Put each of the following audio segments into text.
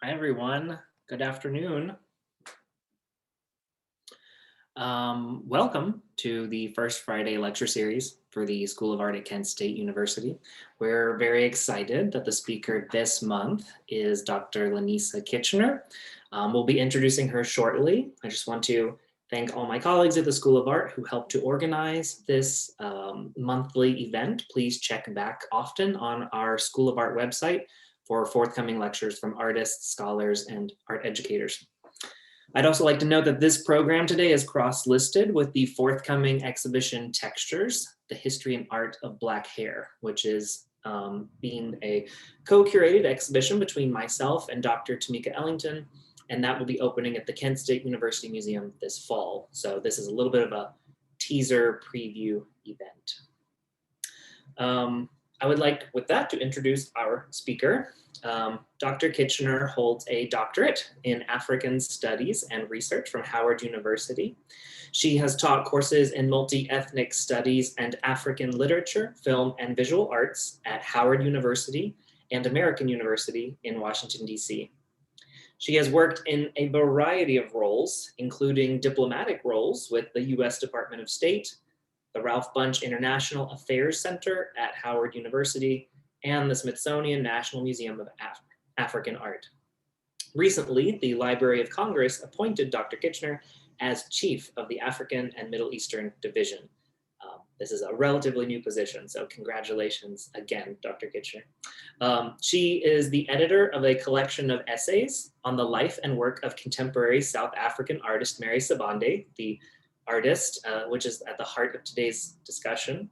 Hi, everyone. Good afternoon. Welcome to the first Friday lecture series for the School of Art at Kent State University. We're very excited that the speaker this month is Dr. Lanisa Kitchiner. We'll be introducing her shortly. I just want to thank all my colleagues at the School of Art who helped to organize this monthly event. Please check back often on our School of Art website for forthcoming lectures from artists, scholars, and art educators. I'd also like to note that this program today is cross-listed with the forthcoming exhibition Textures, the History and Art of Black Hair, which is being a co-curated exhibition between myself and Dr. Tamika Ellington, and that will be opening at the Kent State University Museum this fall. So this is a little bit of a teaser preview event. I would like, with that, to introduce our speaker. Dr. Kitchiner holds a doctorate in African Studies and Research from Howard University. She has taught courses in multi-ethnic studies and African literature, film, and visual arts at Howard University and American University in Washington, D.C. She has worked in a variety of roles, including diplomatic roles with the U.S. Department of State, the Ralph Bunche International Affairs Center at Howard University, and the Smithsonian National Museum of African Art. Recently, the Library of Congress appointed Dr. Kitchiner as Chief of the African and Middle Eastern Division. This is a relatively new position, so congratulations again, Dr. Kitchiner. She is the editor of a collection of essays on the life and work of contemporary South African artist Mary Sibande, the artist, which is at the heart of today's discussion.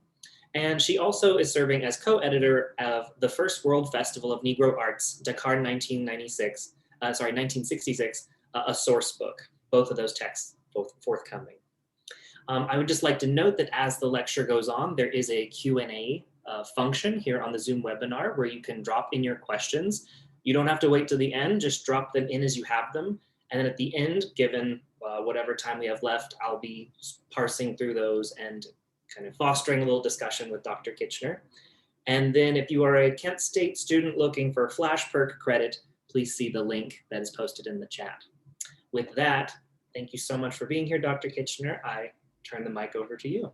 And she also is serving as co-editor of the First World Festival of Negro Arts, Dakar 1966, a source book, both of those texts, both forthcoming. I would just like to note that as the lecture goes on, there is a Q&A function here on the Zoom webinar where you can drop in your questions. You don't have to wait till the end, just drop them in as you have them. And then at the end, given whatever time we have left, I'll be parsing through those and kind of fostering a little discussion with Dr. Kitchiner. And then if you are a Kent State student looking for Flash Perk credit, please see the link that is posted in the chat. With that, thank you so much for being here, Dr. Kitchiner. I turn the mic over to you.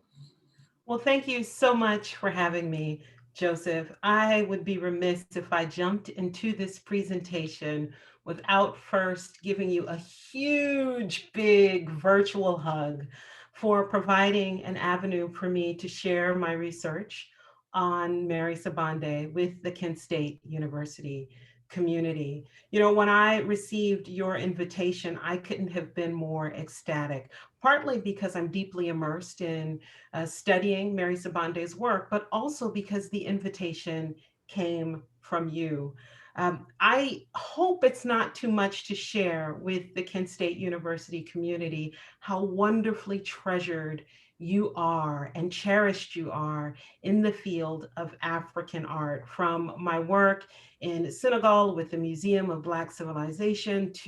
Well, thank you so much for having me, Joseph. I would be remiss if I jumped into this presentation without first giving you a huge, big virtual hug for providing an avenue for me to share my research on Mary Sibande with the Kent State University community. You know, when I received your invitation, I couldn't have been more ecstatic, partly because I'm deeply immersed in studying Mary Sibande's work, but also because the invitation came from you. I hope it's not too much to share with the Kent State University community how wonderfully treasured you are and cherished you are in the field of African art. From my work in Senegal with the Museum of Black Civilizations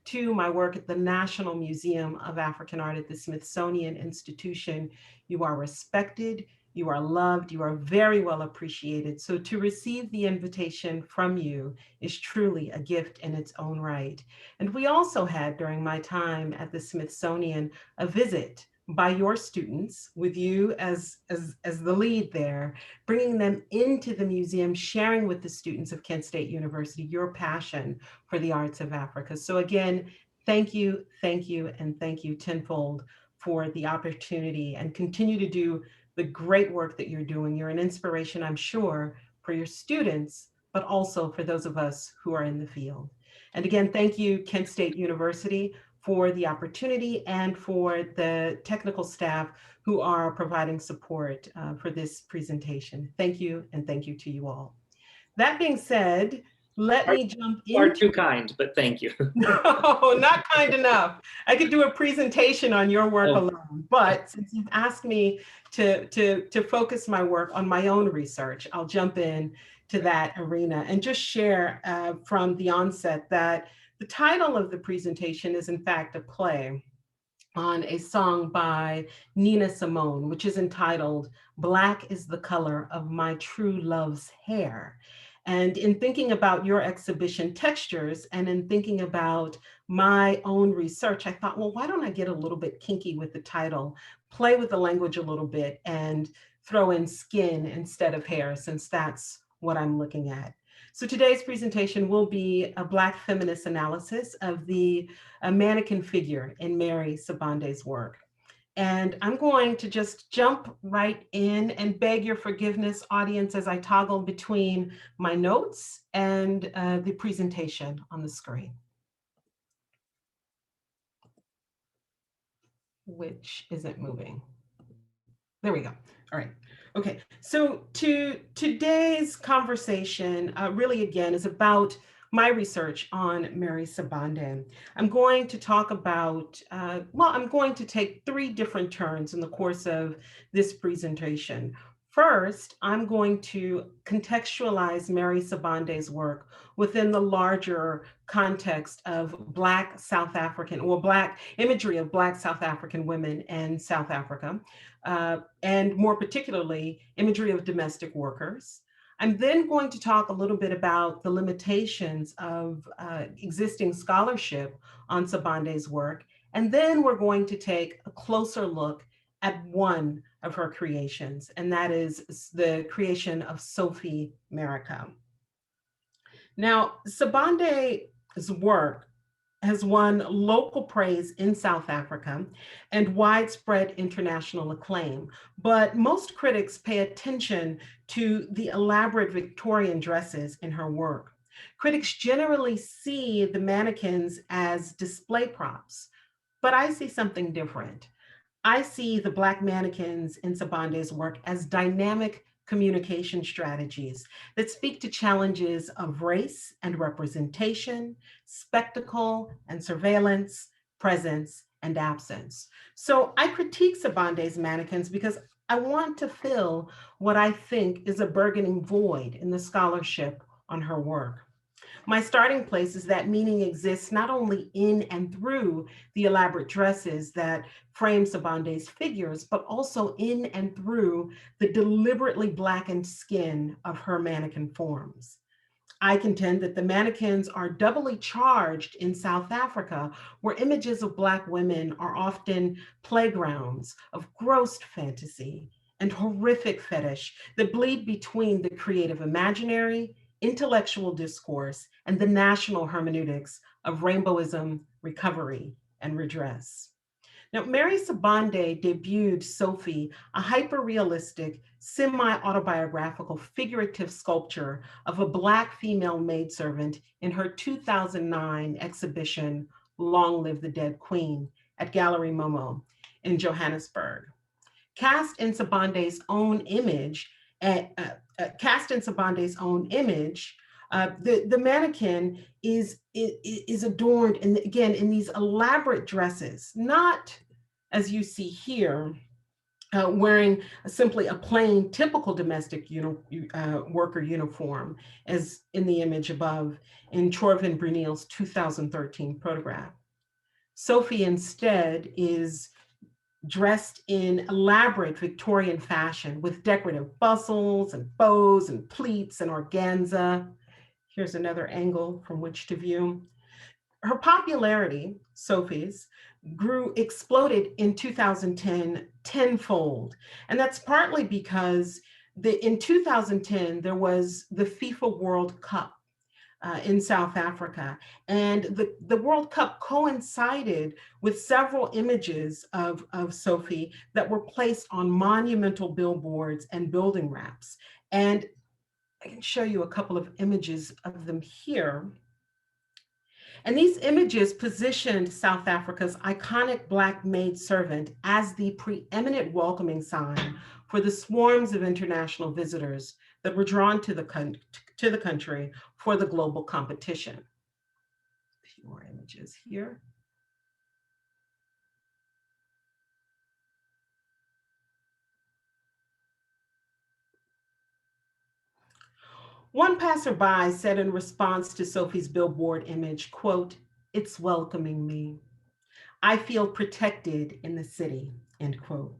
to my work at the National Museum of African Art at the Smithsonian Institution, you are respected, you are loved, you are very well appreciated. So to receive the invitation from you is truly a gift in its own right. And we also had, during my time at the Smithsonian, a visit by your students with you as the lead there, bringing them into the museum, sharing with the students of Kent State University your passion for the arts of Africa. So again, thank you, and thank you tenfold for the opportunity, and continue to do the great work that you're doing. You're an inspiration, I'm sure, for your students, but also for those of us who are in the field. And again, thank you, Kent State University, for the opportunity and for the technical staff who are providing support for this presentation. Thank you, and thank you to you all. That being said, let me jump You are into— too kind, but thank you. No, not kind enough. I could do a presentation on your work alone, but since you've asked me to focus my work on my own research, I'll jump in to that arena and just share from the onset that the title of the presentation is in fact a play on a song by Nina Simone, which is entitled "Black is the Color of My True Love's Hair." And in thinking about your exhibition textures and in thinking about my own research, I thought, well, why don't I get a little bit kinky with the title, play with the language a little bit, and throw in skin instead of hair, since that's what I'm looking at. So today's presentation will be a Black feminist analysis of the mannequin figure in Mary Sibande's work. And I'm going to just jump right in and beg your forgiveness, audience, as I toggle between my notes and the presentation on the screen, which isn't moving. There we go. All right. Okay. So today's conversation really, again, is about my research on Mary Sibande. I'm going to talk about, I'm going to take three different turns in the course of this presentation. First, I'm going to contextualize Mary Sibande's work within the larger context of Black South African, or Black imagery of Black South African women in South Africa. And more particularly, imagery of domestic workers. I'm then going to talk a little bit about the limitations of existing scholarship on Sibande's work. And then we're going to take a closer look at one of her creations, and that is the creation of Sophie Merica. Now, Sibande's work has won local praise in South Africa and widespread international acclaim, but most critics pay attention to the elaborate Victorian dresses in her work. Critics generally see the mannequins as display props, but I see something different. I see the Black mannequins in Sibande's work as dynamic communication strategies that speak to challenges of race and representation, spectacle and surveillance, presence and absence. So I critique Sibande's mannequins because I want to fill what I think is a burgeoning void in the scholarship on her work. My starting place is that meaning exists not only in and through the elaborate dresses that frame Sibande's figures, but also in and through the deliberately blackened skin of her mannequin forms. I contend that the mannequins are doubly charged in South Africa, where images of Black women are often playgrounds of gross fantasy and horrific fetish that bleed between the creative imaginary, intellectual discourse, and the national hermeneutics of rainbowism, recovery, and redress. Now, Mary Sibande debuted Sophie, a hyper-realistic, semi-autobiographical figurative sculpture of a Black female maidservant in her 2009 exhibition, Long Live the Dead Queen, at Gallery Momo in Johannesburg. Cast in Sibande's own image, the mannequin is adorned in these elaborate dresses, not as you see here, wearing simply a plain typical domestic worker uniform, as in the image above in Chorvin Brunel's 2013 photograph. Sophie instead is dressed in elaborate Victorian fashion with decorative bustles and bows and pleats and organza. Here's another angle from which to view. Her popularity, Sophie's, exploded in 2010 tenfold. And that's partly because in 2010, there was the FIFA World Cup in South Africa. And the World Cup coincided with several images of Sophie that were placed on monumental billboards and building wraps. And I can show you a couple of images of them here. And these images positioned South Africa's iconic Black maidservant as the preeminent welcoming sign for the swarms of international visitors that were drawn to the country for the global competition. A few more images here. One passerby said in response to Sophie's billboard image, quote, "It's welcoming me. I feel protected in the city," end quote.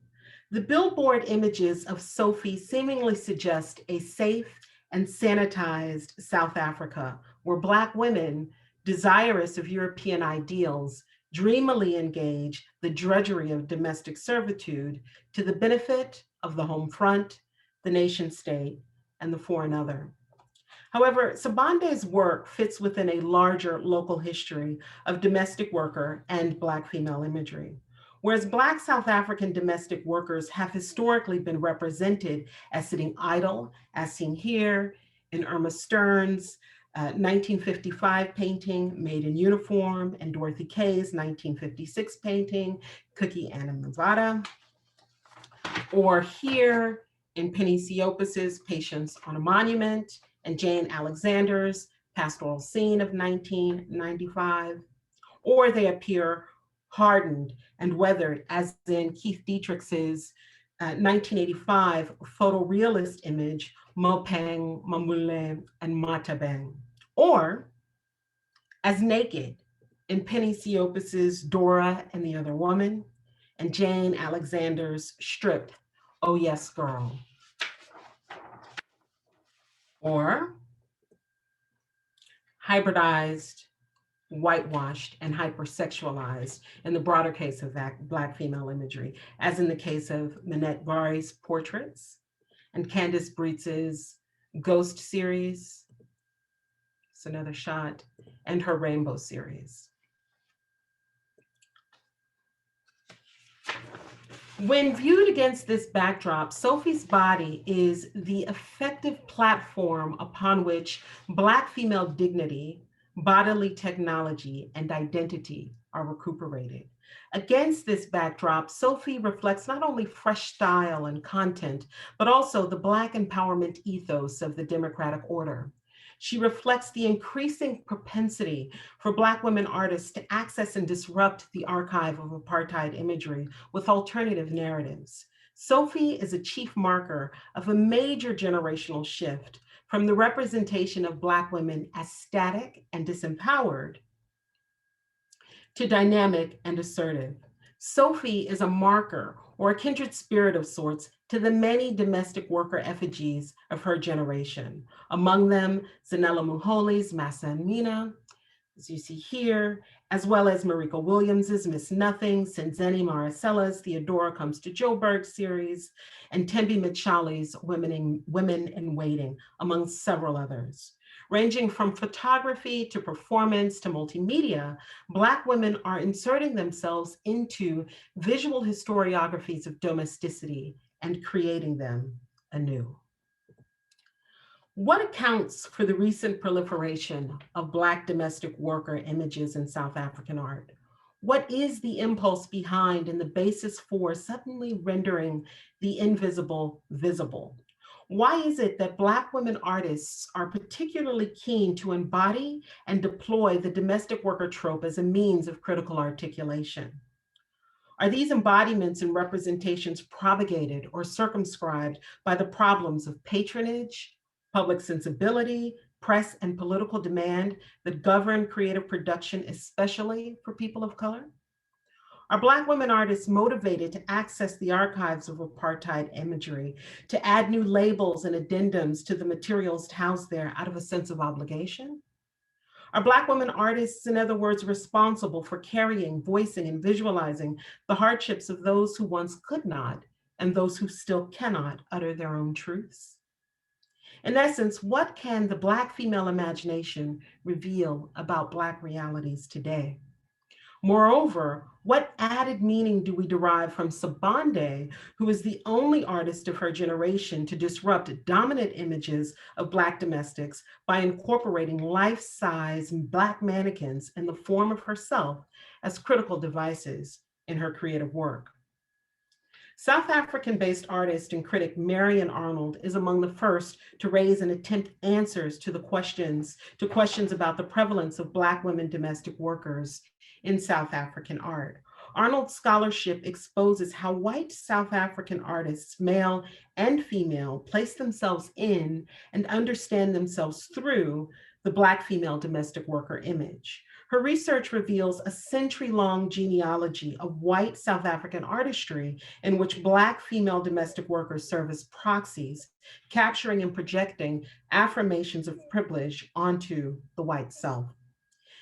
The billboard images of Sophie seemingly suggest a safe and sanitized South Africa, where Black women, desirous of European ideals, dreamily engage the drudgery of domestic servitude to the benefit of the home front, the nation state, and the foreign other. However, Sabande's work fits within a larger local history of domestic worker and Black female imagery. Whereas Black South African domestic workers have historically been represented as sitting idle, as seen here in Irma Stern's 1955 painting, Made in Uniform, and Dorothy Kay's 1956 painting, Cookie Anna Nevada, or here in Penny Siopas's Patience on a Monument, and Jane Alexander's Pastoral Scene of 1995, or they appear hardened and weathered, as in Keith Dietrich's 1985 photorealist image, Mopeng, Mamule, and Matabeng, or as naked in Penny Siopas's Dora and the Other Woman, and Jane Alexander's Stripped, Oh Yes Girl, or hybridized, whitewashed, and hypersexualized in the broader case of Black female imagery, as in the case of Minette Vari's portraits and Candace Breetz's Ghost series, it's another shot, and her Rainbow series. When viewed against this backdrop, Sophie's body is the effective platform upon which Black female dignity, bodily technology, and identity are recuperated. Against this backdrop, Sophie reflects not only fresh style and content, but also the Black empowerment ethos of the democratic order. She reflects the increasing propensity for Black women artists to access and disrupt the archive of apartheid imagery with alternative narratives. Sophie is a chief marker of a major generational shift from the representation of Black women as static and disempowered to dynamic and assertive. Sophie is a marker or a kindred spirit of sorts to the many domestic worker effigies of her generation. Among them, Zanella Muholi's Massa and Mina, as you see here, as well as Marika Williams's Miss Nothing, Senzeni Maricella's Theodora Comes to Joburg series, and Tembi Michali's Women in Waiting, among several others. Ranging from photography to performance to multimedia, Black women are inserting themselves into visual historiographies of domesticity and creating them anew. What accounts for the recent proliferation of Black domestic worker images in South African art? What is the impulse behind and the basis for suddenly rendering the invisible visible? Why is it that Black women artists are particularly keen to embody and deploy the domestic worker trope as a means of critical articulation? Are these embodiments and representations propagated or circumscribed by the problems of patronage, public sensibility, press, and political demand that govern creative production, especially for people of color? Are Black women artists motivated to access the archives of apartheid imagery, to add new labels and addendums to the materials housed there out of a sense of obligation? Are Black women artists, in other words, responsible for carrying, voicing, and visualizing the hardships of those who once could not and those who still cannot utter their own truths? In essence, what can the Black female imagination reveal about Black realities today? Moreover, what added meaning do we derive from Sabande, who is the only artist of her generation to disrupt dominant images of Black domestics by incorporating life-size Black mannequins in the form of herself as critical devices in her creative work? South African-based artist and critic Marion Arnold is among the first to raise and attempt answers to questions about the prevalence of Black women domestic workers in South African art. Arnold's scholarship exposes how white South African artists, male and female, place themselves in and understand themselves through the Black female domestic worker image. Her research reveals a century-long genealogy of white South African artistry in which Black female domestic workers serve as proxies, capturing and projecting affirmations of privilege onto the white South.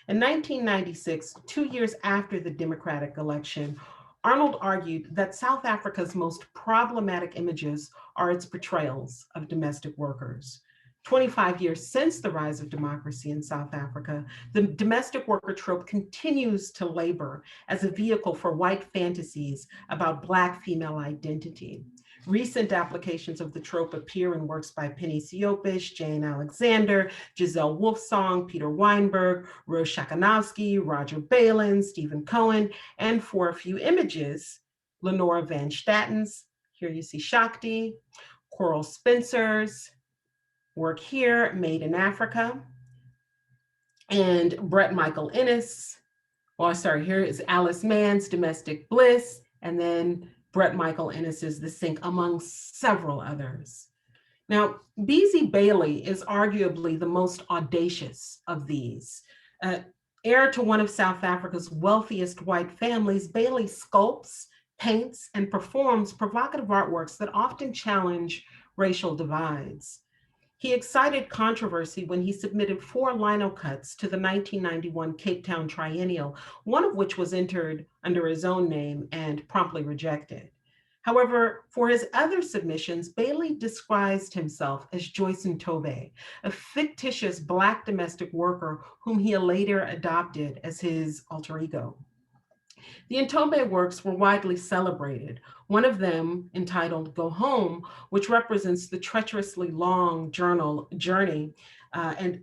In 1996, 2 years after the Democratic election, Arnold argued that South Africa's most problematic images are its portrayals of domestic workers. 25 years since the rise of democracy in South Africa, the domestic worker trope continues to labor as a vehicle for white fantasies about Black female identity. Recent applications of the trope appear in works by Penny Siopis, Jane Alexander, Giselle Wolfsong, Peter Weinberg, Rose Shakanowski, Roger Balin, Stephen Cohen, and for a few images, Lenora Van Statten's, here you see Shakti, Coral Spencer's work here, Made in Africa, and Brett Michael Ennis, here is Alice Mann's Domestic Bliss, and then Brett Michael Ennis's The Sink, among several others. Now, Beezie Bailey is arguably the most audacious of these. Heir to one of South Africa's wealthiest white families, Bailey sculpts, paints, and performs provocative artworks that often challenge racial divides. He excited controversy when he submitted 4 lino cuts to the 1991 Cape Town Triennial, one of which was entered under his own name and promptly rejected. However, for his other submissions, Bailey disguised himself as Joyce Ntobe, a fictitious Black domestic worker whom he later adopted as his alter ego. The Ntobe works were widely celebrated, one of them entitled Go Home, which represents the treacherously long journey and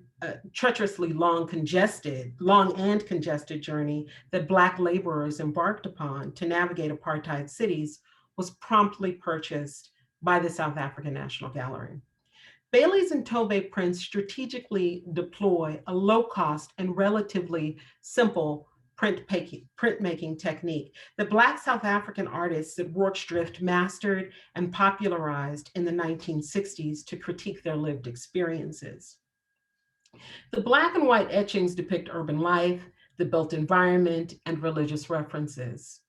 treacherously long and congested journey that Black laborers embarked upon to navigate apartheid cities, was promptly purchased by the South African National Gallery. Bailey's Ntobe prints strategically deploy a low-cost and relatively simple printmaking technique that Black South African artists at Rorke's mastered and popularized in the 1960s to critique their lived experiences. The Black and white etchings depict urban life, the built environment, and religious references.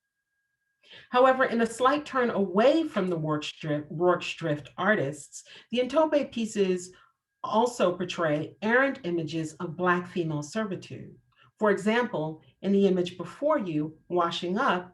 However, in a slight turn away from the Rorke's artists, the Ntobe pieces also portray errant images of Black female servitude. For example, in the image before you, Washing Up,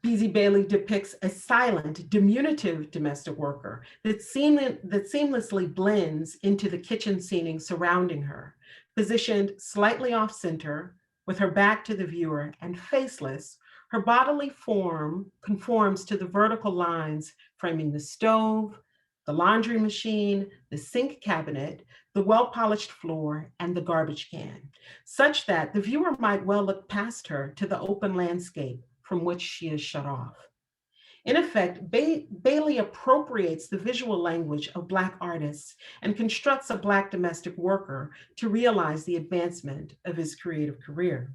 Beezie Bailey depicts a silent, diminutive domestic worker that seamlessly blends into the kitchen scening surrounding her, positioned slightly off center, with her back to the viewer and faceless. Her bodily form conforms to the vertical lines framing the stove, the laundry machine, the sink cabinet, the well-polished floor, and the garbage can, such that the viewer might well look past her to the open landscape from which she is shut off. In effect, Bailey appropriates the visual language of Black artists and constructs a Black domestic worker to realize the advancement of his creative career.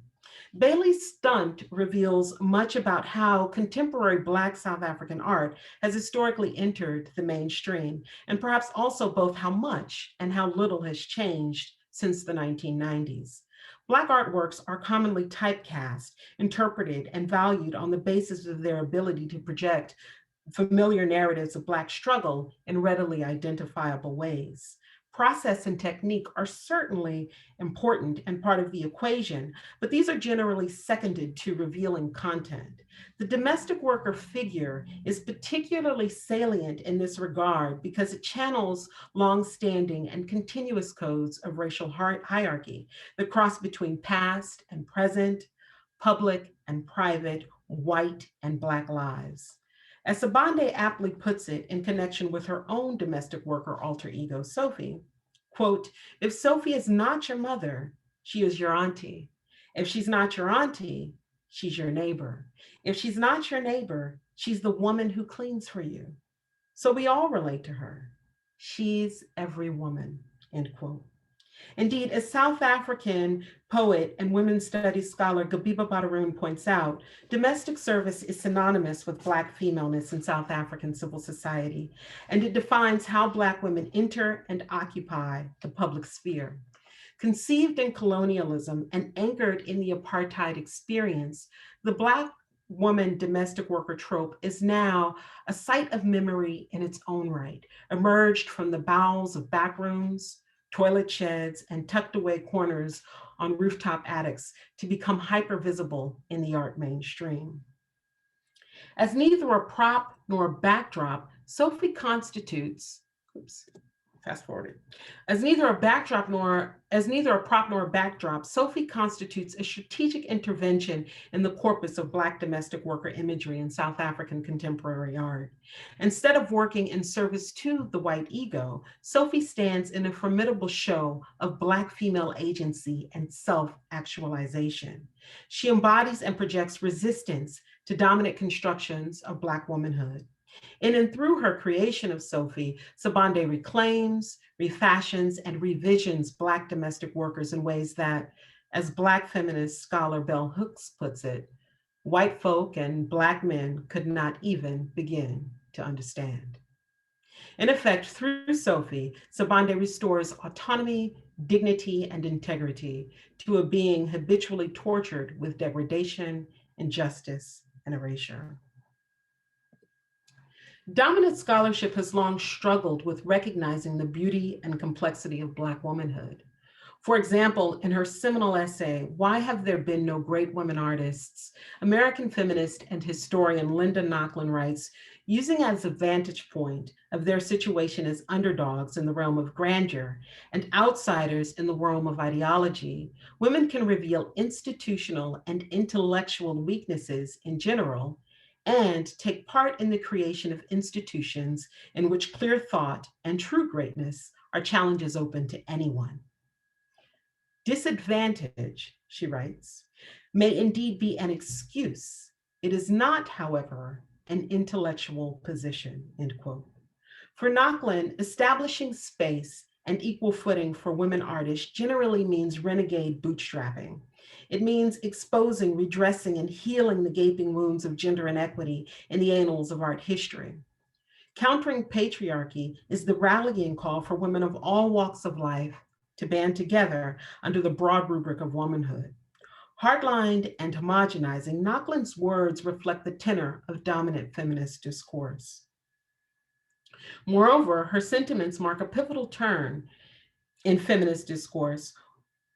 Bailey's stunt reveals much about how contemporary Black South African art has historically entered the mainstream, and perhaps also both how much and how little has changed since the 1990s. Black artworks are commonly typecast, interpreted, and valued on the basis of their ability to project familiar narratives of Black struggle in readily identifiable ways. Process and technique are certainly important and part of the equation, but these are generally seconded to revealing content. The domestic worker figure is particularly salient in this regard because it channels long-standing and continuous codes of racial hierarchy that cross between past and present, public and private, white and Black lives. As Sabande aptly puts it in connection with her own domestic worker alter ego, Sophie, quote, "If Sophie is not your mother, she is your auntie. If she's not your auntie, she's your neighbor. If she's not your neighbor, she's the woman who cleans for you. So we all relate to her. She's every woman," end quote. Indeed, as South African poet and women's studies scholar Gabiba Badaroon points out, domestic service is synonymous with Black femaleness in South African civil society, and it defines how Black women enter and occupy the public sphere. Conceived in colonialism and anchored in the apartheid experience, the Black woman domestic worker trope is now a site of memory in its own right, emerged from the bowels of back rooms, toilet sheds, and tucked away corners on rooftop attics to become hyper visible in the art mainstream. As neither a prop nor a backdrop, Sophie constitutes, oops, fast forwarded. As neither a prop nor a backdrop, Sophie constitutes a strategic intervention in the corpus of Black domestic worker imagery in South African contemporary art. Instead of working in service to the white ego, Sophie stands in a formidable show of Black female agency and self-actualization. She embodies and projects resistance to dominant constructions of Black womanhood. In and through her creation of Sophie, Sabande reclaims, refashions, and revisions Black domestic workers in ways that, as Black feminist scholar Bell Hooks puts it, white folk and Black men could not even begin to understand. In effect, through Sophie, Sabande restores autonomy, dignity, and integrity to a being habitually tortured with degradation, injustice, and erasure. Dominant scholarship has long struggled with recognizing the beauty and complexity of Black womanhood. For example, in her seminal essay, Why Have There Been No Great Women Artists?, American feminist and historian Linda Nochlin writes, using as a vantage point of their situation as underdogs in the realm of grandeur and outsiders in the realm of ideology, women can reveal institutional and intellectual weaknesses in general and take part in the creation of institutions in which clear thought and true greatness are challenges open to anyone. Disadvantage, she writes, may indeed be an excuse. It is not, however, an intellectual position, end quote. For Nochlin, establishing space and equal footing for women artists generally means renegade bootstrapping. It means exposing, redressing, and healing the gaping wounds of gender inequity in the annals of art history. Countering patriarchy is the rallying call for women of all walks of life to band together under the broad rubric of womanhood. Hardlined and homogenizing, Nochlin's words reflect the tenor of dominant feminist discourse. Moreover, her sentiments mark a pivotal turn in feminist discourse,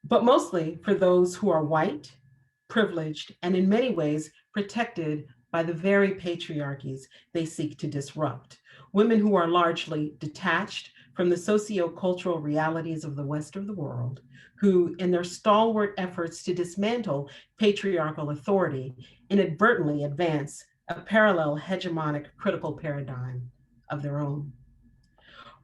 but mostly for those who are white, privileged, and in many ways protected by the very patriarchies they seek to disrupt. Women who are largely detached from the socio-cultural realities of the West of the world, who, in their stalwart efforts to dismantle patriarchal authority, inadvertently advance a parallel hegemonic critical paradigm of their own.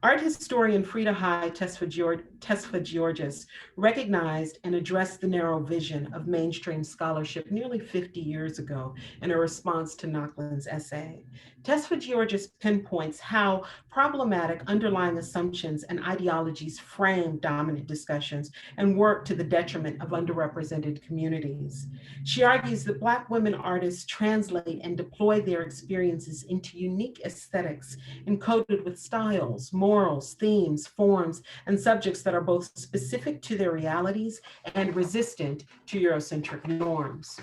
Art historian Frida Hai Tesfa-Georges recognized and addressed the narrow vision of mainstream scholarship nearly 50 years ago in a response to Nochlin's essay. Tesfa-Georges pinpoints how problematic underlying assumptions and ideologies frame dominant discussions and work to the detriment of underrepresented communities. She argues that Black women artists translate and deploy their experiences into unique aesthetics encoded with styles, morals, themes, forms, and subjects that are both specific to their realities and resistant to Eurocentric norms.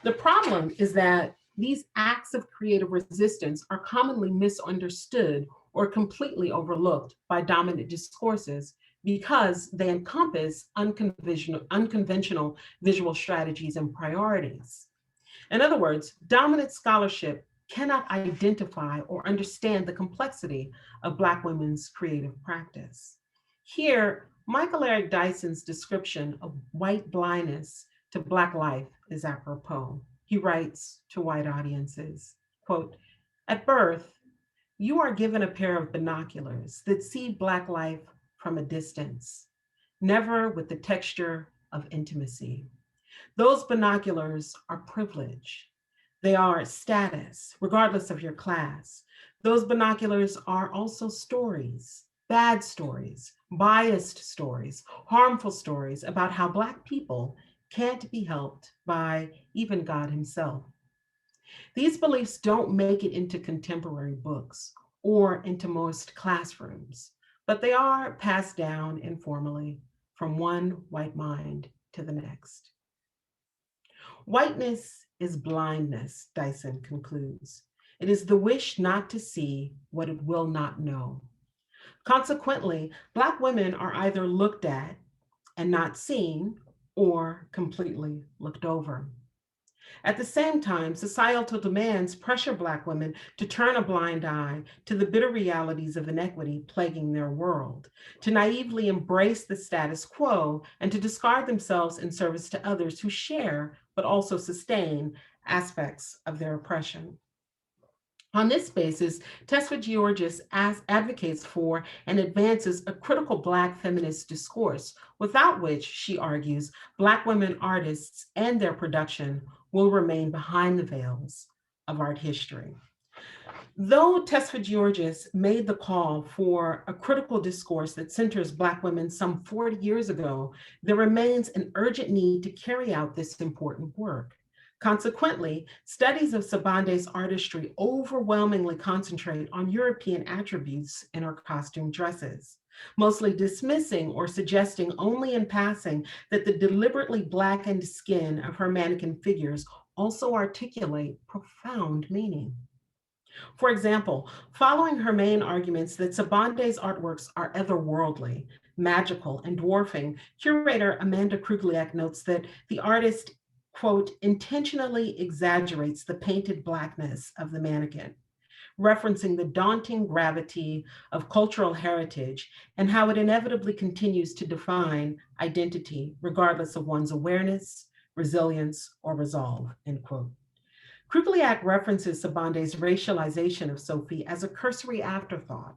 The problem is that these acts of creative resistance are commonly misunderstood or completely overlooked by dominant discourses because they encompass unconventional visual strategies and priorities. In other words, dominant scholarship cannot identify or understand the complexity of Black women's creative practice. Here, Michael Eric Dyson's description of white blindness to Black life is apropos. He writes to white audiences, quote, "At birth, you are given a pair of binoculars that see Black life from a distance, never with the texture of intimacy. Those binoculars are privilege. They are status, regardless of your class. Those binoculars are also stories, bad stories, biased stories, harmful stories about how Black people can't be helped by even God himself. These beliefs don't make it into contemporary books or into most classrooms, but they are passed down informally from one white mind to the next. Whiteness is blindness, Dyson concludes. It is the wish not to see what it will not know. Consequently, Black women are either looked at and not seen or completely looked over. At the same time, societal demands pressure Black women to turn a blind eye to the bitter realities of inequity plaguing their world, to naively embrace the status quo, and to discard themselves in service to others who share but also sustain aspects of their oppression. On this basis, Tesfa Georges advocates for and advances a critical Black feminist discourse, without which, she argues, Black women artists and their production will remain behind the veils of art history. Though Tesfa Georges made the call for a critical discourse that centers Black women some 40 years ago, there remains an urgent need to carry out this important work. Consequently, studies of Sabande's artistry overwhelmingly concentrate on European attributes in her costume dresses, mostly dismissing or suggesting only in passing that the deliberately blackened skin of her mannequin figures also articulate profound meaning. For example, following her main arguments that Sabande's artworks are otherworldly, magical, and dwarfing, curator Amanda Krugliak notes that the artist, quote, intentionally exaggerates the painted blackness of the mannequin, referencing the daunting gravity of cultural heritage and how it inevitably continues to define identity, regardless of one's awareness, resilience, or resolve, end quote. Krugliak references Sabande's racialization of Sophie as a cursory afterthought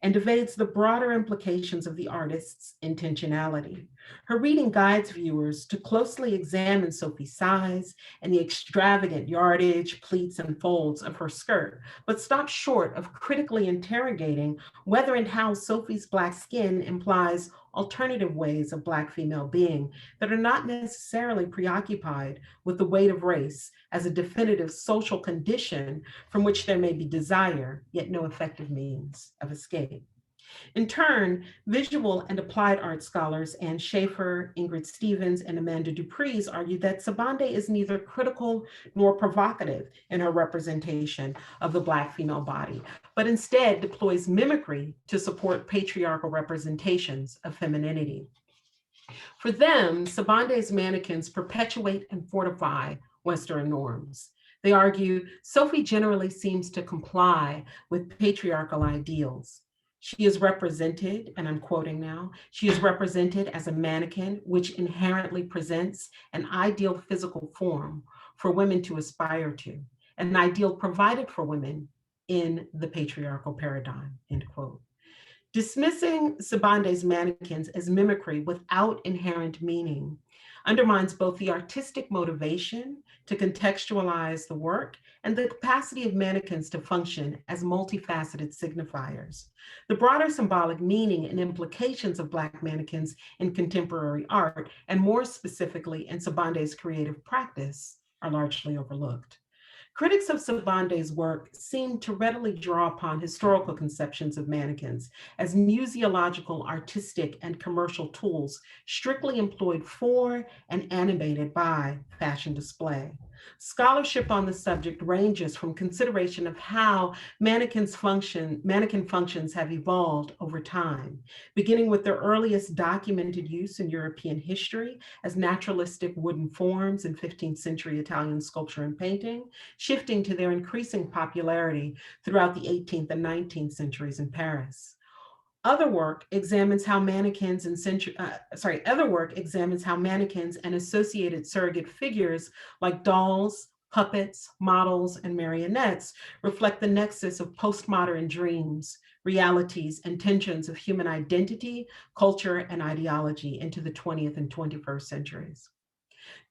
and evades the broader implications of the artist's intentionality. Her reading guides viewers to closely examine Sophie's size and the extravagant yardage, pleats, and folds of her skirt, but stops short of critically interrogating whether and how Sophie's Black skin implies alternative ways of Black female being that are not necessarily preoccupied with the weight of race as a definitive social condition from which there may be desire, yet no effective means of escape. In turn, visual and applied art scholars Anne Schaefer, Ingrid Stevens, and Amanda Dupreez argue that Sabande is neither critical nor provocative in her representation of the Black female body, but instead deploys mimicry to support patriarchal representations of femininity. For them, Sabande's mannequins perpetuate and fortify Western norms. They argue Sophie generally seems to comply with patriarchal ideals. She is represented, and I'm quoting now, she is represented as a mannequin, which inherently presents an ideal physical form for women to aspire to, an ideal provided for women in the patriarchal paradigm, end quote. Dismissing Sabande's mannequins as mimicry without inherent meaning undermines both the artistic motivation to contextualize the work and the capacity of mannequins to function as multifaceted signifiers. The broader symbolic meaning and implications of Black mannequins in contemporary art, and more specifically in Sabande's creative practice, are largely overlooked. Critics of Sabande's work seem to readily draw upon historical conceptions of mannequins as museological, artistic, and commercial tools strictly employed for and animated by fashion display. Scholarship on the subject ranges from consideration of how mannequin functions have evolved over time, beginning with their earliest documented use in European history as naturalistic wooden forms in 15th century Italian sculpture and painting, shifting to their increasing popularity throughout the 18th and 19th centuries in Paris. Other work examines how mannequins and associated surrogate figures like dolls, puppets, models, and marionettes reflect the nexus of postmodern dreams, realities, and tensions of human identity, culture, and ideology into the 20th and 21st centuries.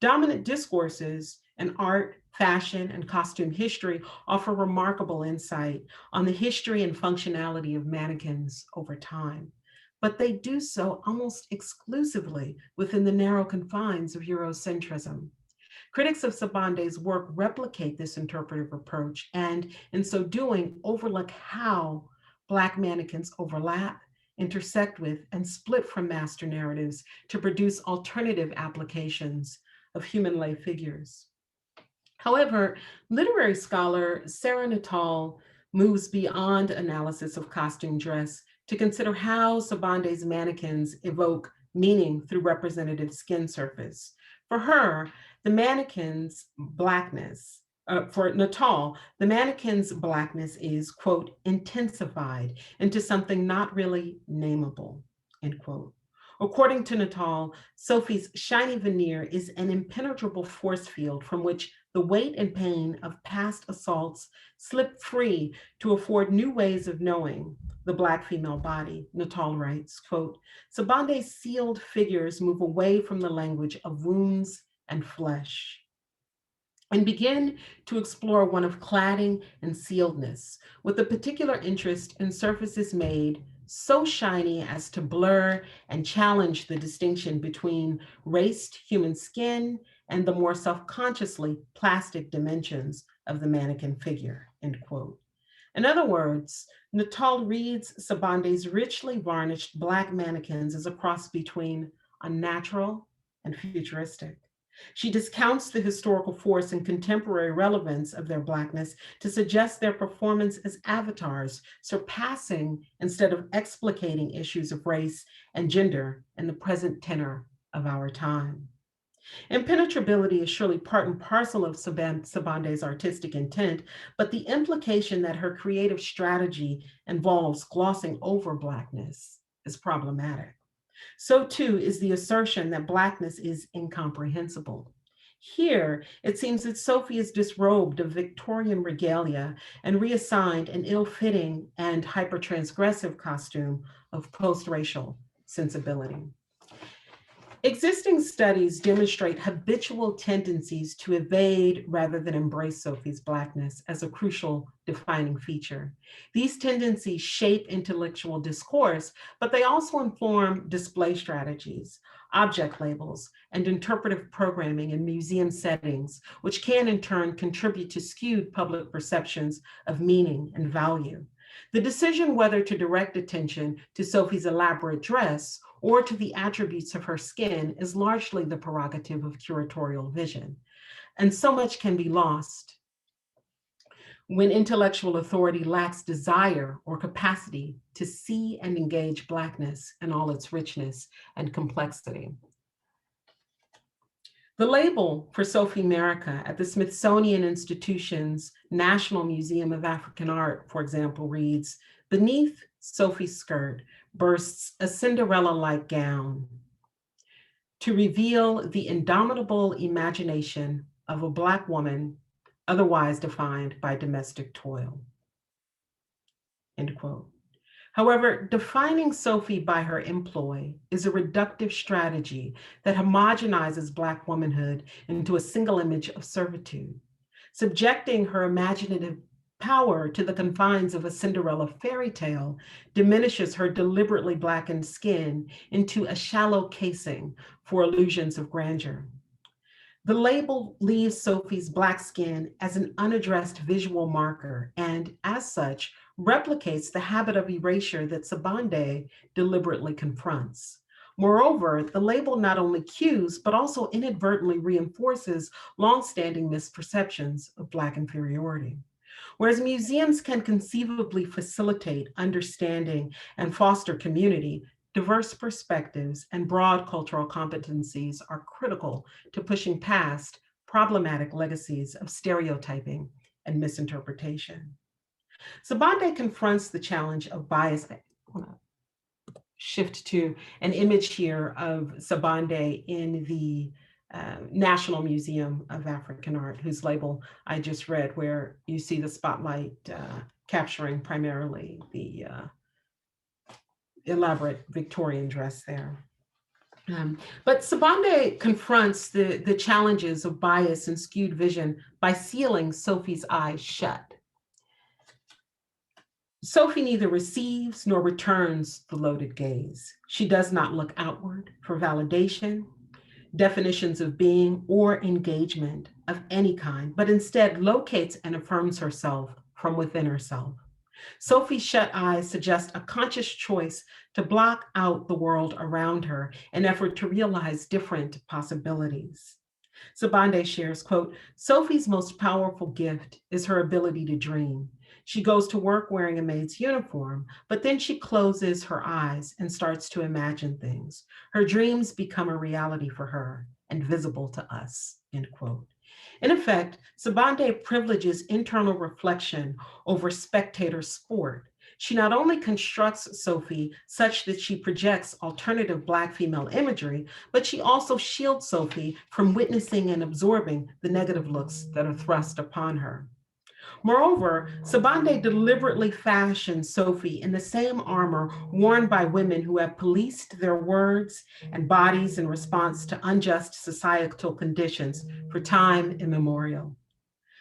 Dominant discourses in art, fashion, and costume history offer remarkable insight on the history and functionality of mannequins over time, but they do so almost exclusively within the narrow confines of Eurocentrism. Critics of Sabande's work replicate this interpretive approach and, in so doing, overlook how Black mannequins overlap, intersect with, and split from master narratives to produce alternative applications of human lay figures. However, literary scholar Sarah Nuttall moves beyond analysis of costume dress to consider how Sabande's mannequins evoke meaning through representative skin surface. For her, the mannequin's blackness, for Nuttall, the mannequin's blackness is, quote, intensified into something not really nameable, end quote. According to Nuttall, Sophie's shiny veneer is an impenetrable force field from which the weight and pain of past assaults slip free to afford new ways of knowing the Black female body. Nuttall writes, quote, Sabande's sealed figures move away from the language of wounds and flesh and begin to explore one of cladding and sealedness, with a particular interest in surfaces made so shiny as to blur and challenge the distinction between raced human skin and the more self-consciously plastic dimensions of the mannequin figure, end quote. In other words, Nuttall reads Sabande's richly varnished Black mannequins as a cross between unnatural and futuristic. She discounts the historical force and contemporary relevance of their Blackness to suggest their performance as avatars, surpassing instead of explicating issues of race and gender in the present tenor of our time. Impenetrability is surely part and parcel of Sabande's artistic intent, but the implication that her creative strategy involves glossing over Blackness is problematic. So too is the assertion that Blackness is incomprehensible. Here, it seems that Sophie is disrobed of Victorian regalia and reassigned an ill-fitting and hyper-transgressive costume of post-racial sensibility. Existing studies demonstrate habitual tendencies to evade rather than embrace Sophie's Blackness as a crucial defining feature. These tendencies shape intellectual discourse, but they also inform display strategies, object labels, and interpretive programming in museum settings, which can in turn contribute to skewed public perceptions of meaning and value. The decision whether to direct attention to Sophie's elaborate dress or to the attributes of her skin is largely the prerogative of curatorial vision. And so much can be lost when intellectual authority lacks desire or capacity to see and engage Blackness in all its richness and complexity. The label for Sophie Merica at the Smithsonian Institution's National Museum of African Art, for example, reads, beneath Sophie's skirt bursts a Cinderella-like gown to reveal the indomitable imagination of a Black woman otherwise defined by domestic toil, end quote. However, defining Sophie by her employ is a reductive strategy that homogenizes Black womanhood into a single image of servitude. Subjecting her imaginative power to the confines of a Cinderella fairy tale diminishes her deliberately blackened skin into a shallow casing for illusions of grandeur. The label leaves Sophie's Black skin as an unaddressed visual marker and, as such, replicates the habit of erasure that Sabande deliberately confronts. Moreover, the label not only cues, but also inadvertently reinforces longstanding misperceptions of Black inferiority. Whereas museums can conceivably facilitate understanding and foster community, diverse perspectives and broad cultural competencies are critical to pushing past problematic legacies of stereotyping and misinterpretation. Sabande confronts the challenge of bias. I want to shift to an image here of Sabande in the National Museum of African Art, whose label I just read, where you see the spotlight capturing primarily the elaborate Victorian dress there. But Sabande confronts the challenges of bias and skewed vision by sealing Sophie's eyes shut. Sophie neither receives nor returns the loaded gaze. She does not look outward for validation, definitions of being, or engagement of any kind, but instead locates and affirms herself from within herself. Sophie's shut eyes suggest a conscious choice to block out the world around her in effort to realize different possibilities. Sabande shares, quote, Sophie's most powerful gift is her ability to dream. She goes to work wearing a maid's uniform, but then she closes her eyes and starts to imagine things. Her dreams become a reality for her and visible to us, end quote. In effect, Sabande privileges internal reflection over spectator sport. She not only constructs Sophie such that she projects alternative Black female imagery, but she also shields Sophie from witnessing and absorbing the negative looks that are thrust upon her. Moreover, Sabande deliberately fashioned Sophie in the same armor worn by women who have policed their words and bodies in response to unjust societal conditions for time immemorial.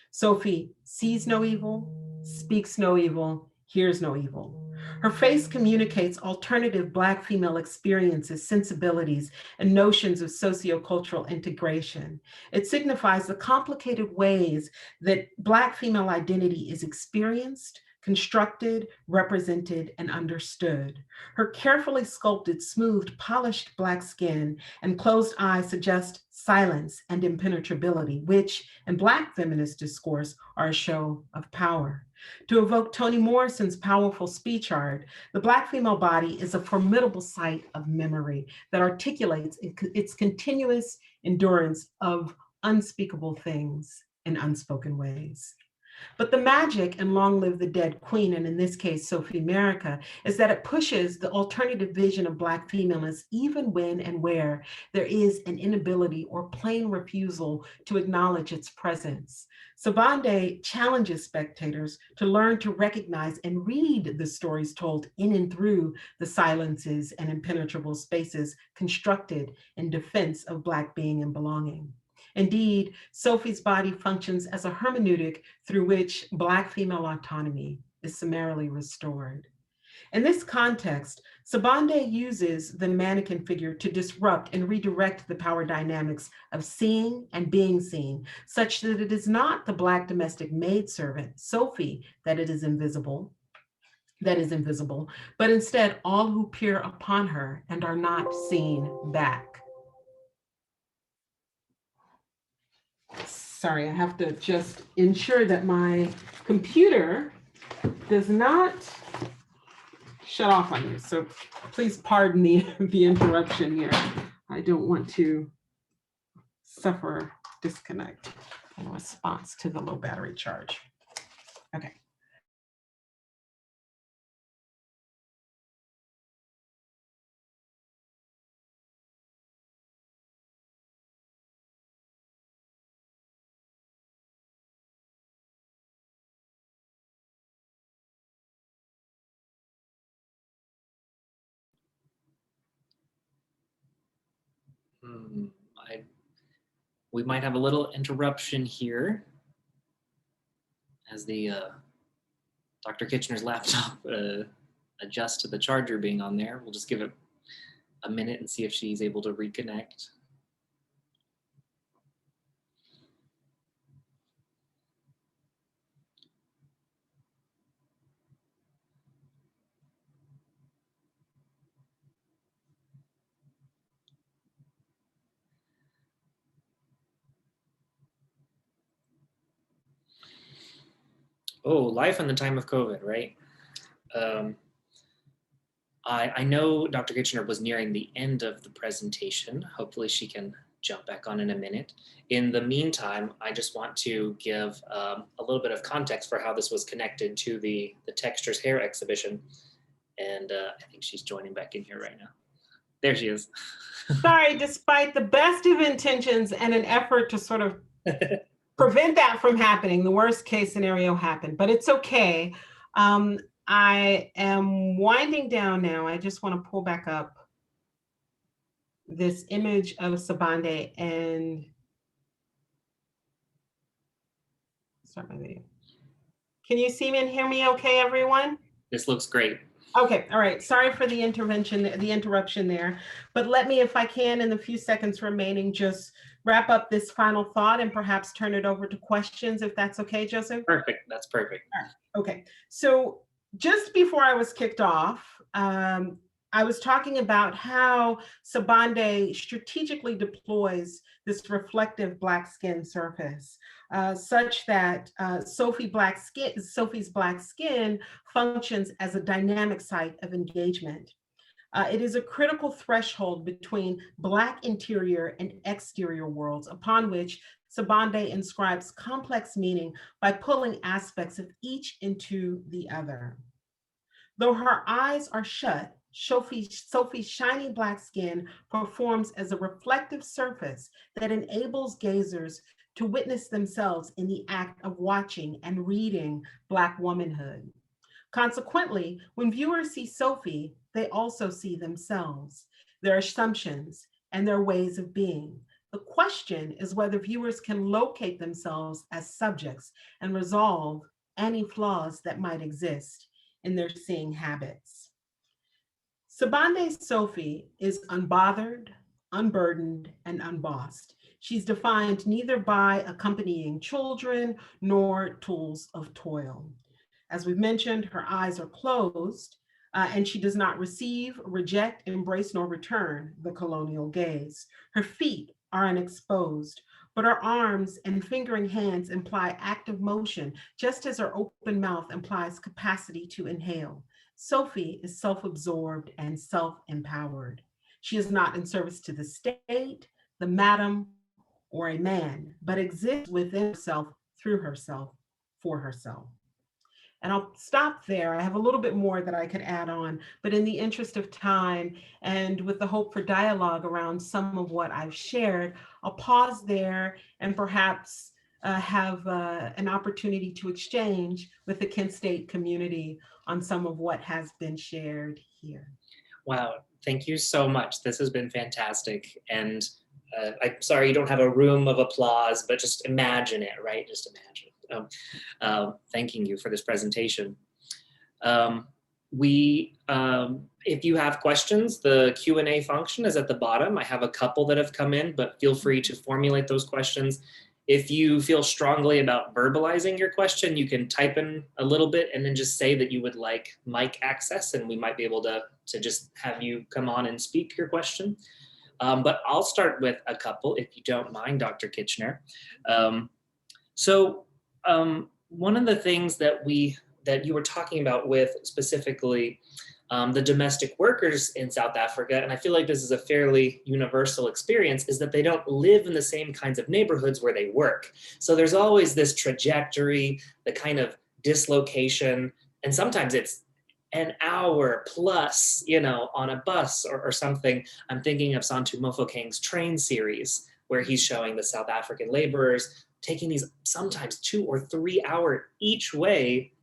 Sophie sees no evil, speaks no evil, hears no evil. Her face communicates alternative Black female experiences, sensibilities, and notions of sociocultural integration. It signifies the complicated ways that Black female identity is experienced, constructed, represented, and understood. Her carefully sculpted, smoothed, polished Black skin and closed eyes suggest silence and impenetrability, which in Black feminist discourse are a show of power. To evoke Toni Morrison's powerful speech art, the Black female body is a formidable site of memory that articulates its continuous endurance of unspeakable things in unspoken ways. But the magic in Long Live the Dead Queen, and in this case, Sophie America, is that it pushes the alternative vision of Black femaleness even when and where there is an inability or plain refusal to acknowledge its presence. Sabande challenges spectators to learn to recognize and read the stories told in and through the silences and impenetrable spaces constructed in defense of Black being and belonging. Indeed, Sophie's body functions as a hermeneutic through which Black female autonomy is summarily restored. In this context, Sabande uses the mannequin figure to disrupt and redirect the power dynamics of seeing and being seen, such that it is not the Black domestic maidservant, Sophie, that is invisible, but instead all who peer upon her and are not seen back. Sorry, I have to just ensure that my computer does not shut off on you. So please pardon the interruption here. I don't want to suffer disconnect in response to the low battery charge. Okay. We might have a little interruption here as the Dr. Kitchener's laptop adjusts to the charger being on there. We'll just give it a minute and see if she's able to reconnect. Oh, life in the time of COVID, right? I know Dr. Kitchener was nearing the end of the presentation. Hopefully she can jump back on in a minute. In the meantime, I just want to give a little bit of context for how this was connected to the Textures Hair exhibition. And I think she's joining back in here right now. There she is. Sorry, despite the best of intentions and an effort to sort of prevent that from happening, the worst case scenario happened, but it's okay. I am winding down now. I just want to pull back up this image of Sabande and start my video. Can you see me and hear me okay, everyone? This looks great. Okay, all right. Sorry for the interruption there, but let me, if I can, in the few seconds remaining, just wrap up this final thought and perhaps turn it over to questions, if that's okay, Joseph? Perfect, that's perfect. Okay, so just before I was kicked off, I was talking about how Sabande strategically deploys this reflective Black skin surface, such that Sophie's Black skin functions as a dynamic site of engagement. It is a critical threshold between Black interior and exterior worlds upon which Sabande inscribes complex meaning by pulling aspects of each into the other. Though her eyes are shut, Sophie's shiny Black skin performs as a reflective surface that enables gazers to witness themselves in the act of watching and reading Black womanhood. Consequently, when viewers see Sophie, they also see themselves, their assumptions, and their ways of being. The question is whether viewers can locate themselves as subjects and resolve any flaws that might exist in their seeing habits. Sabande's Sophie is unbothered, unburdened, and unbossed. She's defined neither by accompanying children nor tools of toil. As we've mentioned, her eyes are closed, and she does not receive, reject, embrace, nor return the colonial gaze. Her feet are unexposed, but her arms and fingering hands imply active motion, just as her open mouth implies capacity to inhale. Sophie is self-absorbed and self-empowered. She is not in service to the state, the madam, or a man, but exists within herself, through herself, for herself. And I'll stop there. I have a little bit more that I could add on, but in the interest of time and with the hope for dialogue around some of what I've shared, I'll pause there and perhaps have an opportunity to exchange with the Kent State community on some of what has been shared here. Wow, thank you so much. This has been fantastic. And I'm sorry you don't have a room of applause, but just imagine it, right? Just imagine. Thanking you for this presentation. If you have questions, the Q&A function is at the bottom. I have a couple that have come in, but feel free to formulate those questions. If you feel strongly about verbalizing your question, you can type in a little bit and then just say that you would like mic access, and we might be able to just have you come on and speak your question. But I'll start with a couple, if you don't mind, Dr. Kitchiner. One of the things that you were talking about with specifically the domestic workers in South Africa, and I feel like this is a fairly universal experience, is that they don't live in the same kinds of neighborhoods where they work. So there's always this trajectory, the kind of dislocation, and sometimes it's an hour plus, on a bus or something. I'm thinking of Santu Mofokeng's Train series, where he's showing the South African laborers taking these sometimes 2 or 3 hour each way,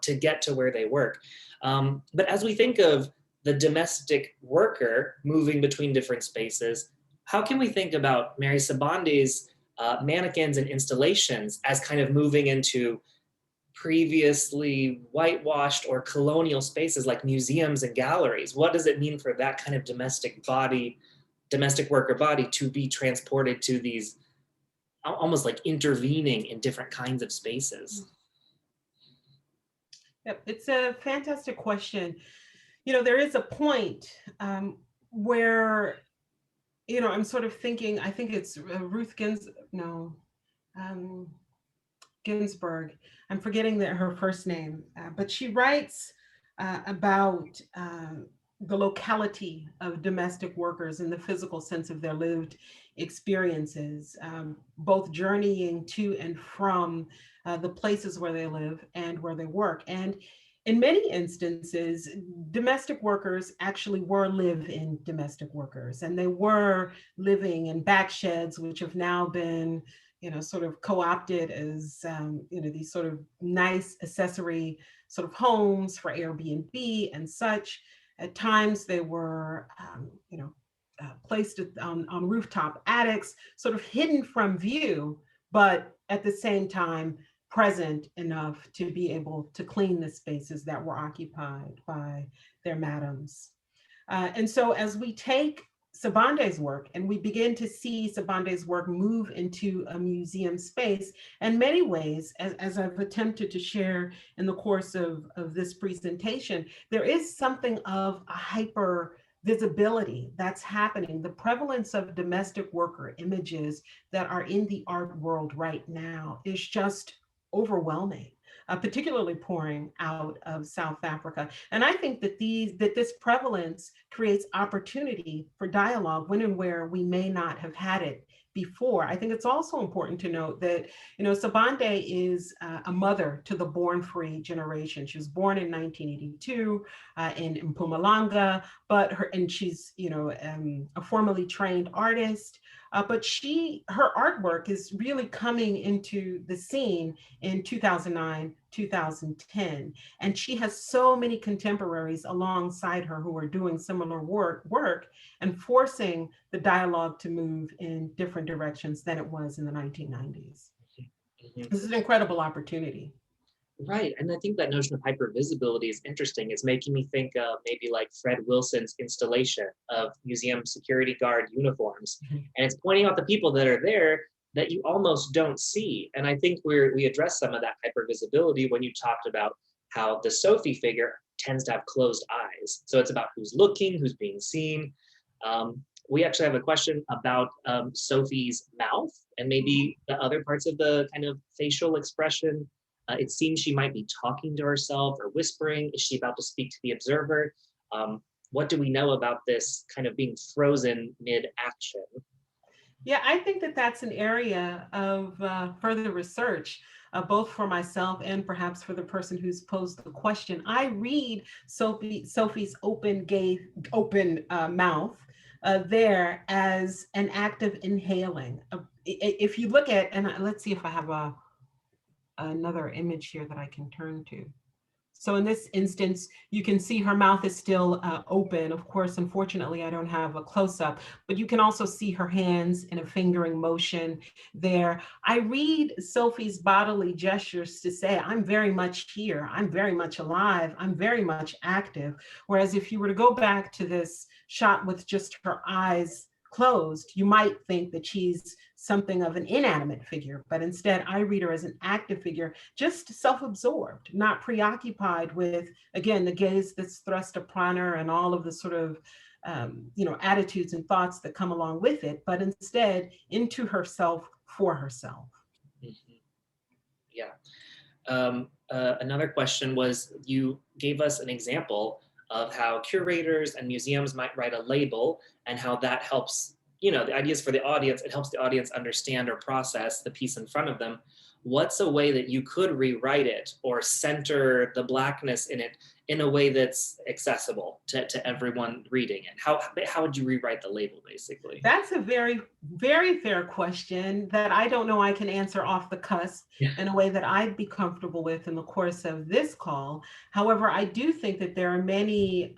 to get to where they work. But as we think of the domestic worker moving between different spaces, how can we think about Mary Sibande's mannequins and installations as kind of moving into previously whitewashed or colonial spaces like museums and galleries? What does it mean for that kind of domestic worker body to be transported to these almost like intervening in different kinds of spaces? Yep, it's a fantastic question. There is a point where, I'm sort of thinking, I think it's Ginsburg. I'm forgetting her first name, but she writes about the locality of domestic workers in the physical sense of their lived experiences, both journeying to and from the places where they live and where they work. And in many instances, domestic workers actually were live-in domestic workers, and they were living in back sheds, which have now been sort of co-opted as, these sort of nice accessory sort of homes for Airbnb and such. At times they were, placed on rooftop attics, sort of hidden from view, but at the same time present enough to be able to clean the spaces that were occupied by their madams. And so as we take Sabande's work, and we begin to see Sabande's work move into a museum space. In many ways, as I've attempted to share in the course of this presentation, there is something of a hyper visibility that's happening. The prevalence of domestic worker images that are in the art world right now is just overwhelming. Particularly pouring out of South Africa. And I think that this prevalence creates opportunity for dialogue when and where we may not have had it before. I think it's also important to note that, Sabande is a mother to the born free generation. She was born in 1982 in Mpumalanga, and she's, a formally trained artist. But her artwork is really coming into the scene in 2009, 2010. And she has so many contemporaries alongside her who are doing similar work and forcing the dialogue to move in different directions than it was in the 1990s. This is an incredible opportunity. Right. And I think that notion of hypervisibility is interesting. It's making me think of maybe like Fred Wilson's installation of museum security guard uniforms. And it's pointing out the people that are there that you almost don't see. And I think we address some of that hypervisibility when you talked about how the Sophie figure tends to have closed eyes. So it's about who's looking, who's being seen. We actually have a question about Sophie's mouth and maybe the other parts of the kind of facial expression. It seems she might be talking to herself or whispering. Is she about to speak to the observer? What do we know about this kind of being frozen mid-action? Yeah, I think that that's an area of further research, both for myself and perhaps for the person who's posed the question. I read Sophie's open mouth there as an act of inhaling. If you look at, and let's see if I have another image here that I can turn to. So in this instance, you can see her mouth is still open. Of course, unfortunately, I don't have a close-up, but you can also see her hands in a fingering motion there. I read Sophie's bodily gestures to say, I'm very much here, I'm very much alive, I'm very much active. Whereas if you were to go back to this shot with just her eyes closed, you might think that she's something of an inanimate figure, but instead I read her as an active figure, just self-absorbed, not preoccupied with, again, the gaze that's thrust upon her and all of the sort of, attitudes and thoughts that come along with it, but instead into herself for herself. Mm-hmm. Yeah. Another question was, you gave us an example of how curators and museums might write a label and how that helps, the ideas for the audience, it helps the audience understand or process the piece in front of them. What's a way that you could rewrite it or center the Blackness in it in a way that's accessible to everyone reading it? How would you rewrite the label, basically? That's a very, very fair question that I don't know I can answer off the cusp in a way that I'd be comfortable with in the course of this call. However, I do think that there are many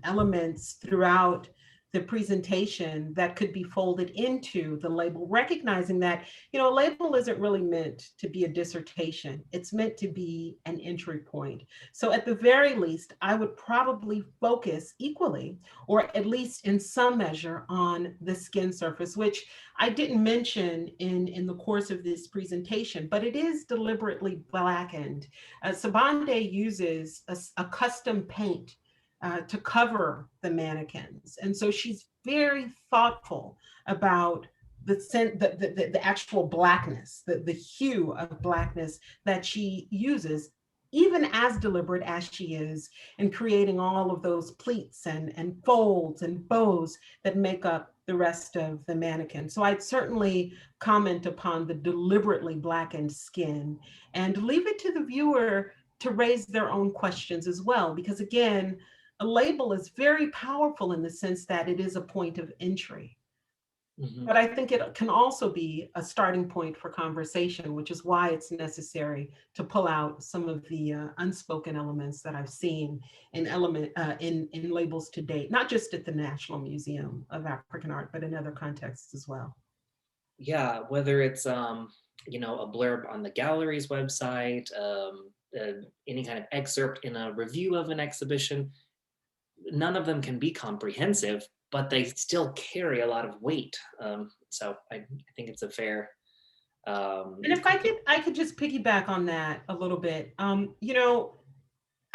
elements throughout the presentation that could be folded into the label, recognizing that, a label isn't really meant to be a dissertation. It's meant to be an entry point. So at the very least, I would probably focus equally, or at least in some measure, on the skin surface, which I didn't mention in the course of this presentation, but it is deliberately blackened. Sabande uses a custom paint to cover the mannequins. And so she's very thoughtful about the actual blackness, the hue of blackness that she uses, even as deliberate as she is in creating all of those pleats and folds and bows that make up the rest of the mannequin. So I'd certainly comment upon the deliberately blackened skin and leave it to the viewer to raise their own questions as well, because again, a label is very powerful in the sense that it is a point of entry. Mm-hmm. But I think it can also be a starting point for conversation, which is why it's necessary to pull out some of the unspoken elements that I've seen in labels to date, not just at the National Museum of African Art, but in other contexts as well. Yeah, whether it's a blurb on the gallery's website, any kind of excerpt in a review of an exhibition, none of them can be comprehensive, but they still carry a lot of weight. So I think it's a fair And if I could just piggyback on that a little bit.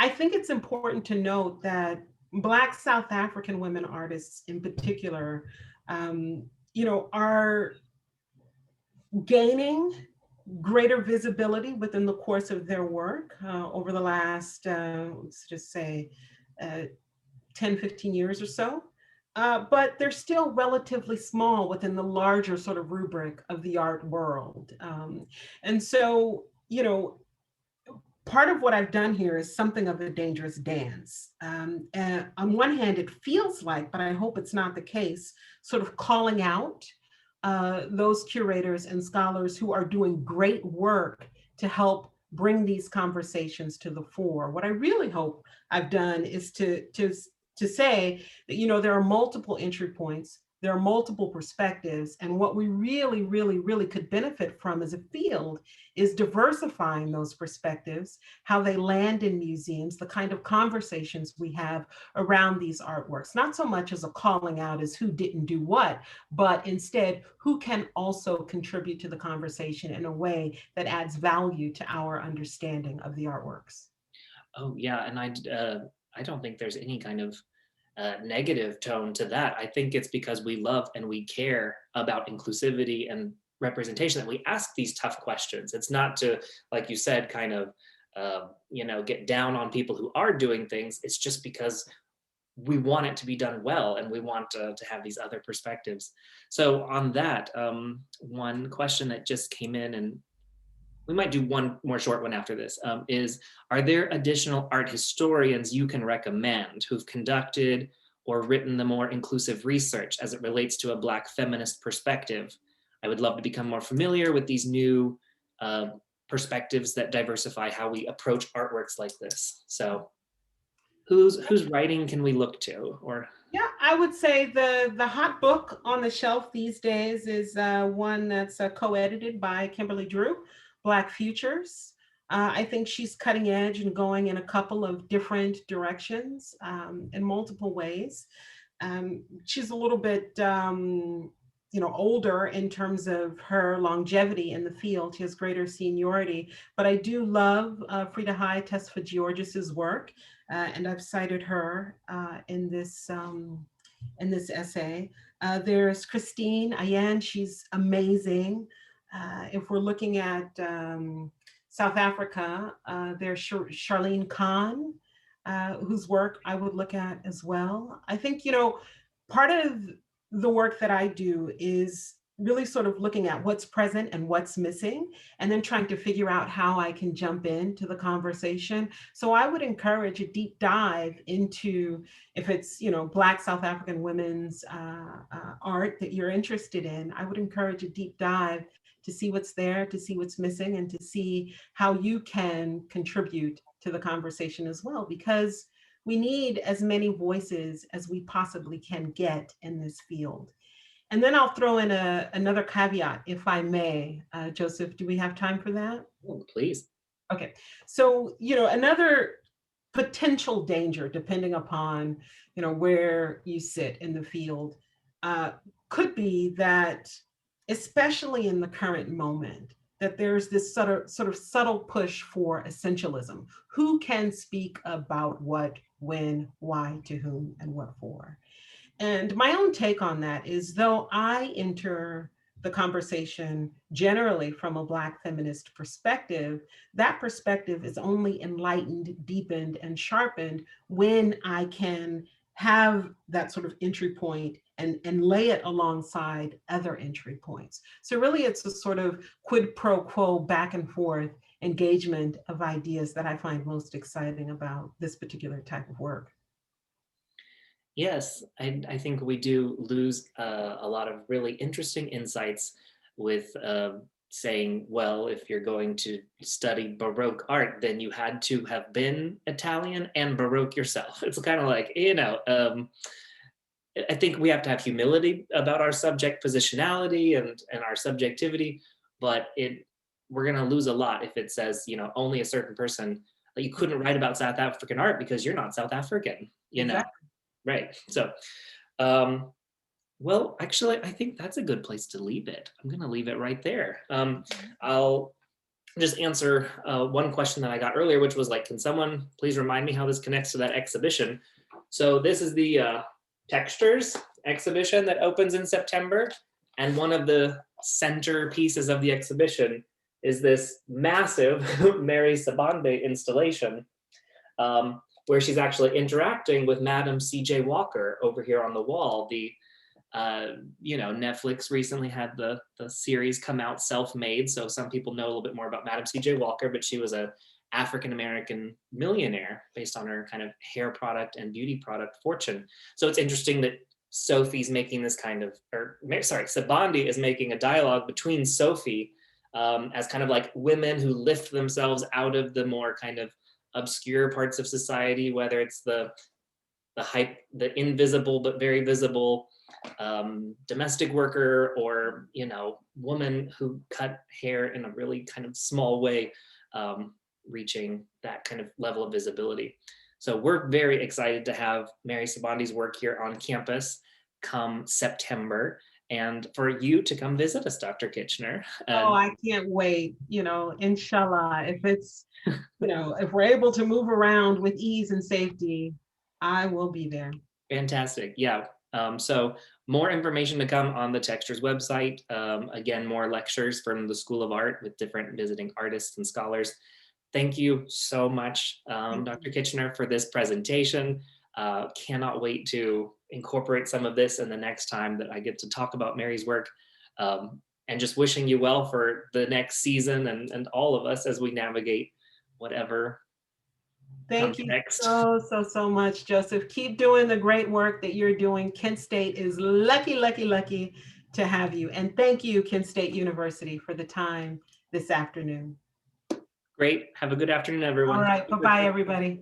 I think it's important to note that Black South African women artists in particular, are gaining greater visibility within the course of their work over the last, let's just say, uh, 10, 15 years or so. But they're still relatively small within the larger sort of rubric of the art world. And so, part of what I've done here is something of a dangerous dance. And on one hand, it feels like, but I hope it's not the case, sort of calling out those curators and scholars who are doing great work to help bring these conversations to the fore. What I really hope I've done is to say that there are multiple entry points, there are multiple perspectives, and what we really, really, really could benefit from as a field is diversifying those perspectives, how they land in museums, the kind of conversations we have around these artworks, not so much as a calling out as who didn't do what, but instead who can also contribute to the conversation in a way that adds value to our understanding of the artworks. Oh yeah, and I don't think there's any kind of negative tone to that. I think it's because we love and we care about inclusivity and representation that we ask these tough questions. It's not to, like you said, kind of get down on people who are doing things. It's just because we want it to be done well, and we want to have these other perspectives. So on that, one question that just came in, and we might do one more short one after this, is, are there additional art historians you can recommend who've conducted or written the more inclusive research as it relates to a Black feminist perspective? I would love to become more familiar with these new perspectives that diversify how we approach artworks like this. So whose writing can we look to? Or Yeah, I would say the hot book on the shelf these days is one that's co-edited by Kimberly Drew, Black Futures. I think she's cutting edge and going in a couple of different directions in multiple ways. She's a little bit, older in terms of her longevity in the field. She has greater seniority, but I do love Frida Hai Tesfa Georges's work, and I've cited her in this essay. There's Christine Ayan. She's amazing. If we're looking at South Africa, there's Charlene Kahn, whose work I would look at as well. I think, part of the work that I do is really sort of looking at what's present and what's missing, and then trying to figure out how I can jump into the conversation. So I would encourage a deep dive into, if it's, Black South African women's art that you're interested in, I would encourage a deep dive to see what's there, to see what's missing, and to see how you can contribute to the conversation as well, because we need as many voices as we possibly can get in this field. And then I'll throw in another caveat, if I may. Joseph, do we have time for that? oh, please. Okay. So, another potential danger, depending upon, where you sit in the field, could be that, especially in the current moment, that there's this sort of subtle push for essentialism. Who can speak about what, when, why, to whom, and what for? And my own take on that is, though I enter the conversation generally from a Black feminist perspective, that perspective is only enlightened, deepened, and sharpened when I can have that sort of entry point and lay it alongside other entry points. So really it's a sort of quid pro quo back and forth engagement of ideas that I find most exciting about this particular type of work. Yes, I think we do lose a lot of really interesting insights with saying, well, if you're going to study Baroque art, then you had to have been Italian and Baroque yourself. It's kind of like, I think we have to have humility about our subject positionality and our subjectivity, but we're going to lose a lot if it says, only a certain person, like you couldn't write about South African art because you're not South African, Exactly. Right. So Well, actually, I think that's a good place to leave it. I'm going to leave it right there. I'll just answer one question that I got earlier, which was like, can someone please remind me how this connects to that exhibition? So this is the Textures exhibition that opens in September. And one of the center pieces of the exhibition is this massive Mary Sibande installation, where she's actually interacting with Madam C.J. Walker over here on the wall. The Netflix recently had the series come out, Self-Made. So some people know a little bit more about Madam C.J. Walker, but she was a African-American millionaire based on her kind of hair product and beauty product fortune. So it's interesting that Sophie's making this kind of, Sabande is making a dialogue between Sophie as kind of like women who lift themselves out of the more kind of obscure parts of society, whether it's the invisible but very visible domestic worker, or woman who cut hair in a really kind of small way, reaching that kind of level of visibility. So we're very excited to have Mary Sibande's work here on campus come September, and for you to come visit us, Dr. Kitchiner. Oh, I can't wait. Inshallah, if it's, if we're able to move around with ease and safety, I will be there. Fantastic. Yeah. So more information to come on the Textures website. Again, more lectures from the School of Art with different visiting artists and scholars. Thank you so much, Dr. Kitchiner, for this presentation. Cannot wait to incorporate some of this in the next time that I get to talk about Mary's work. And just wishing you well for the next season and all of us as we navigate whatever. Thank you so much, Joseph. Keep doing the great work that you're doing. Kent State is lucky to have you. And thank you, Kent State University, for the time this afternoon. Great. Have a good afternoon, everyone. All right. Bye-bye, everybody.